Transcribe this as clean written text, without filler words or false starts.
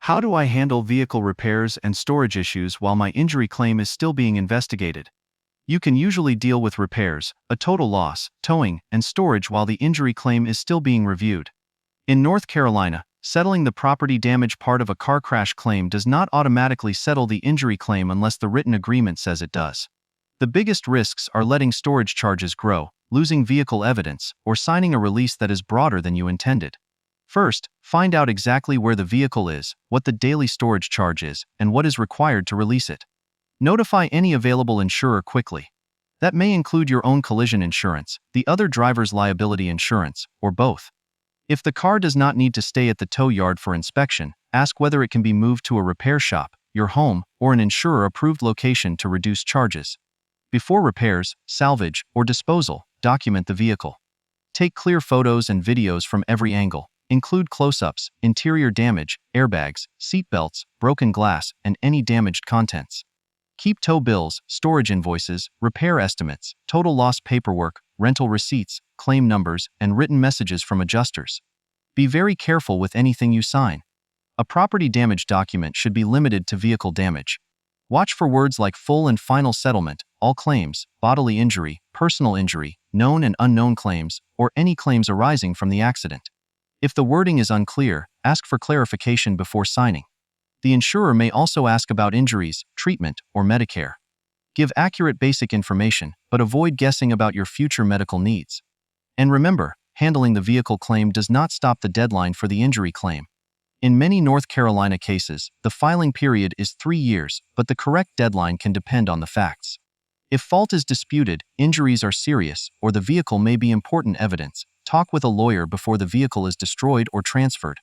How do I handle vehicle repairs and storage issues while my injury claim is still being investigated? You can usually deal with repairs, a total loss, towing, and storage while the injury claim is still being reviewed. In North Carolina, settling the property damage part of a car crash claim does not automatically settle the injury claim unless the written agreement says it does. The biggest risks are letting storage charges grow, losing vehicle evidence, or signing a release that is broader than you intended. First, find out exactly where the vehicle is, what the daily storage charge is, and what is required to release it. Notify any available insurer quickly. That may include your own collision insurance, the other driver's liability insurance, or both. If the car does not need to stay at the tow yard for inspection, ask whether it can be moved to a repair shop, your home, or an insurer-approved location to reduce charges. Before repairs, salvage, or disposal, document the vehicle. Take clear photos and videos from every angle. Include close-ups, interior damage, airbags, seat belts, broken glass, and any damaged contents. Keep tow bills, storage invoices, repair estimates, total loss paperwork, rental receipts, claim numbers, and written messages from adjusters. Be very careful with anything you sign. A property damage document should be limited to vehicle damage. Watch for words like full and final settlement, all claims, bodily injury, personal injury, known and unknown claims, or any claims arising from the accident. If the wording is unclear, ask for clarification before signing. The insurer may also ask about injuries, treatment, or Medicare. Give accurate basic information, but avoid guessing about your future medical needs. And remember, handling the vehicle claim does not stop the deadline for the injury claim. In many North Carolina cases, the filing period is 3 years, but the correct deadline can depend on the facts. If fault is disputed, injuries are serious, or the vehicle may be important evidence, talk with a lawyer before the vehicle is destroyed or transferred.